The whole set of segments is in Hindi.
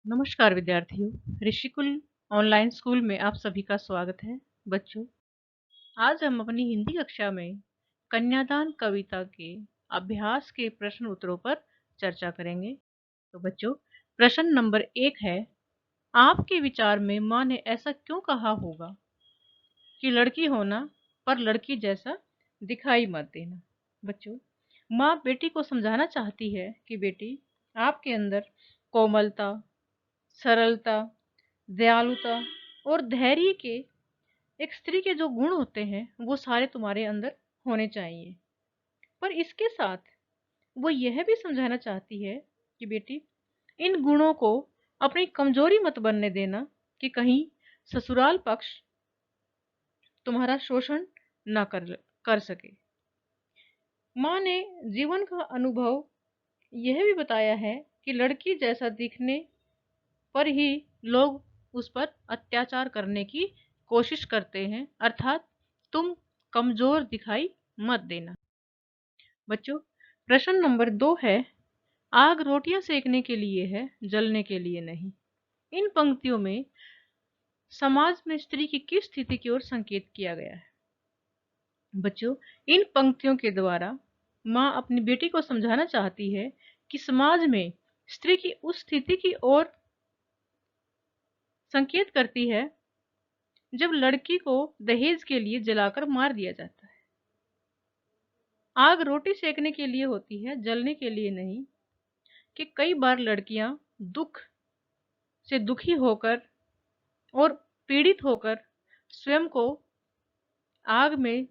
नमस्कार विद्यार्थियों, ऋषिकुल ऑनलाइन स्कूल में आप सभी का स्वागत है। बच्चों, आज हम अपनी हिंदी कक्षा में कन्यादान कविता के अभ्यास के प्रश्न उत्तरों पर चर्चा करेंगे। तो बच्चों, प्रश्न नंबर 1 है, आपके विचार में माँ ने ऐसा क्यों कहा होगा कि लड़की होना पर लड़की जैसा दिखाई मत देना। बच्चों, माँ बेटी को समझाना चाहती है कि बेटी, आपके अंदर कोमलता, सरलता, दयालुता और धैर्य के एक स्त्री के जो गुण होते हैं वो सारे तुम्हारे अंदर होने चाहिए। पर इसके साथ वो यह भी समझाना चाहती है कि बेटी, इन गुणों को अपनी कमजोरी मत बनने देना कि कहीं ससुराल पक्ष तुम्हारा शोषण ना कर सके। माँ ने जीवन का अनुभव यह भी बताया है कि लड़की जैसा दिखने पर ही लोग उस पर अत्याचार करने की कोशिश करते हैं, अर्थात तुम कमजोर दिखाई मत देना। बच्चों, प्रश्न नंबर 2 है, आग रोटियां सेकने के लिए है, जलने के लिए नहीं। इन पंक्तियों में समाज में स्त्री की किस स्थिति की ओर संकेत किया गया है? बच्चों, इन पंक्तियों के द्वारा माँ अपनी बेटी को समझाना चाहती है कि समाज में स्त्री की उस स्थिति की ओर संकेत करती है जब लड़की को दहेज के लिए जलाकर मार दिया जाता है। आग रोटी सेकने के लिए होती है, जलने के लिए नहीं। कि कई बार लड़कियां दुख से दुखी होकर और पीड़ित होकर स्वयं को आग में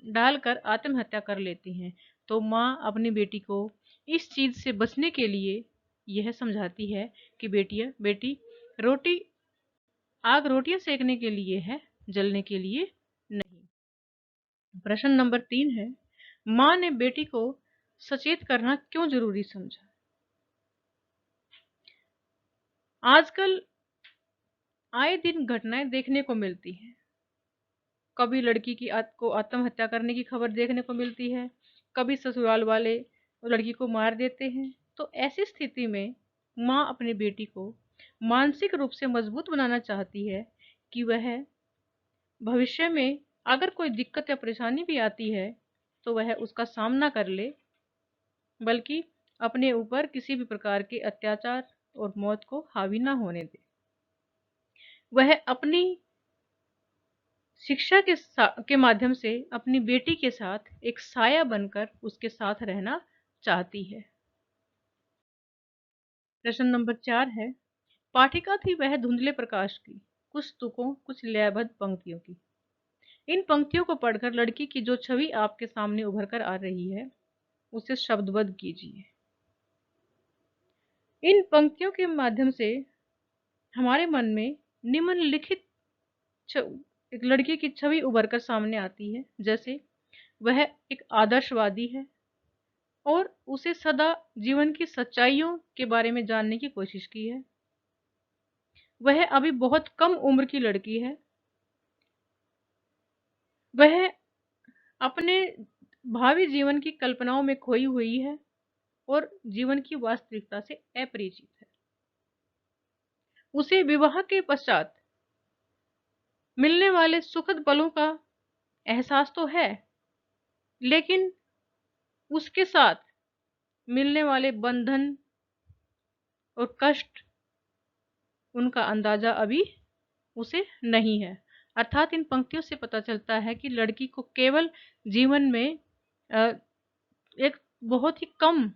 डालकर आत्महत्या कर लेती हैं। तो माँ अपनी बेटी को इस चीज से बचने के लिए यह समझाती है कि बेटी, रोटी आग रोटियां सेकने के लिए है, जलने के लिए नहीं। प्रश्न नंबर 3 है, माँ ने बेटी को सचेत करना क्यों जरूरी समझा? आजकल आए दिन घटनाएं देखने को मिलती हैं। कभी लड़की को आत्महत्या करने की खबर देखने को मिलती है, कभी ससुराल वाले लड़की को मार देते हैं। तो ऐसी स्थिति में माँ अपनी बेटी को मानसिक रूप से मजबूत बनाना चाहती है कि वह भविष्य में अगर कोई दिक्कत या परेशानी भी आती है तो वह उसका सामना कर ले, बल्कि अपने ऊपर किसी भी प्रकार के अत्याचार और मौत को हावी ना होने दे। वह अपनी शिक्षा के माध्यम से अपनी बेटी के साथ एक साया बनकर उसके साथ रहना चाहती है। प्रश्न नंबर 4 है, पाठिका थी वह धुंधले प्रकाश की, कुछ तुकों कुछ लयबद्ध पंक्तियों की। इन पंक्तियों को पढ़कर लड़की की जो छवि आपके सामने उभर कर आ रही है उसे शब्दबद्ध कीजिए। इन पंक्तियों के माध्यम से हमारे मन में निम्नलिखित एक लड़की की छवि उभर कर सामने आती है, जैसे वह एक आदर्शवादी है और उसे सदा जीवन की सच्चाइयों के बारे में जानने की कोशिश की है। वह अभी बहुत कम उम्र की लड़की है। वह अपने भावी जीवन की कल्पनाओं में खोई हुई है और जीवन की वास्तविकता से अपरिचित है। उसे विवाह के पश्चात मिलने वाले सुखद पलों का एहसास तो है, लेकिन उसके साथ मिलने वाले बंधन और कष्ट, उनका अंदाजा अभी उसे नहीं है। अर्थात इन पंक्तियों से पता चलता है कि लड़की को केवल जीवन में एक बहुत ही कम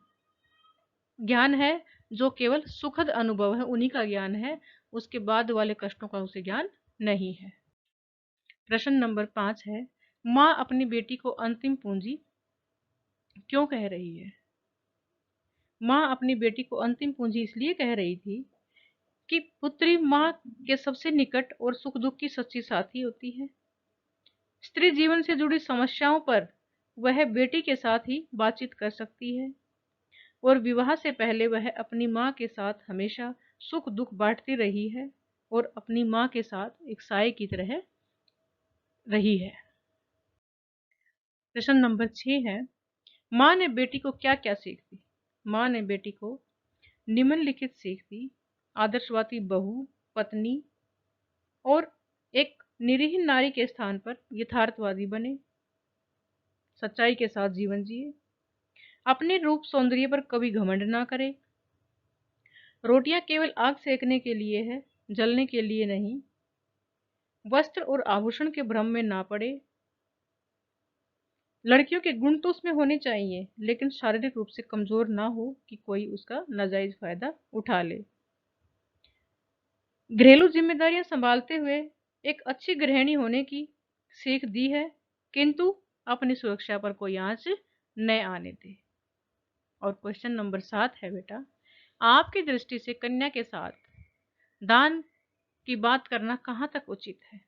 ज्ञान है, जो केवल सुखद अनुभव है उन्हीं का ज्ञान है, उसके बाद वाले कष्टों का उसे ज्ञान नहीं है। प्रश्न नंबर 5 है, माँ अपनी बेटी को अंतिम पूंजी क्यों कह रही है? माँ अपनी बेटी को अंतिम पूंजी इसलिए कह रही थी कि पुत्री माँ के सबसे निकट और सुख दुख की सच्ची साथी होती है। स्त्री जीवन से जुड़ी समस्याओं पर वह बेटी के साथ ही बातचीत कर सकती है और विवाह से पहले वह अपनी माँ के साथ हमेशा सुख दुख बांटती रही है और अपनी माँ के साथ एक साये की तरह रही है। प्रश्न नंबर 6 है, माँ ने बेटी को क्या क्या सीख दी? माँ ने बेटी को निम्नलिखित सीख दी आदर्शवादी बहू, पत्नी और एक निरीह नारी के स्थान पर यथार्थवादी बने, सच्चाई के साथ जीवन जिए, अपने रूप सौंदर्य पर कभी घमंड ना करे, रोटियां केवल आग सेकने के लिए है, जलने के लिए नहीं, वस्त्र और आभूषण के भ्रम में ना पड़े, लड़कियों के गुण तो उसमें होने चाहिए लेकिन शारीरिक रूप से कमजोर ना हो कि कोई उसका नाजायज फायदा उठा ले। घरेलू जिम्मेदारियां संभालते हुए एक अच्छी गृहिणी होने की सीख दी है, किंतु अपनी सुरक्षा पर कोई आंच न आने दे। और क्वेश्चन नंबर 7 है बेटा, आपकी दृष्टि से कन्या के साथ दान की बात करना कहाँ तक उचित है?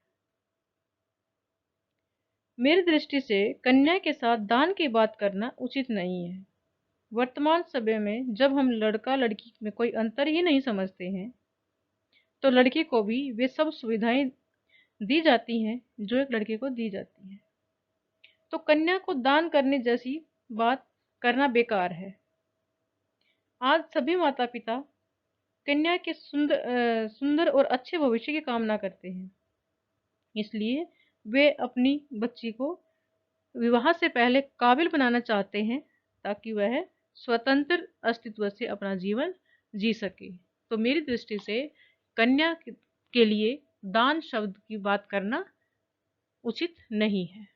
मेरी दृष्टि से कन्या के साथ दान की बात करना उचित नहीं है। वर्तमान समय में जब हम लड़का लड़की में कोई अंतर ही नहीं समझते हैं, तो लड़की को भी वे सब सुविधाएं दी जाती हैं जो एक लड़के को दी जाती हैं, तो कन्या को दान करने जैसी बात करना बेकार है। आज सभी माता पिता कन्या के सुंदर और अच्छे भविष्य की कामना करते हैं, इसलिए वे अपनी बच्ची को विवाह से पहले काबिल बनाना चाहते हैं ताकि वह स्वतंत्र अस्तित्व से अपना जीवन जी सके। तो मेरी दृष्टि से कन्या के लिए दान शब्द की बात करना उचित नहीं है।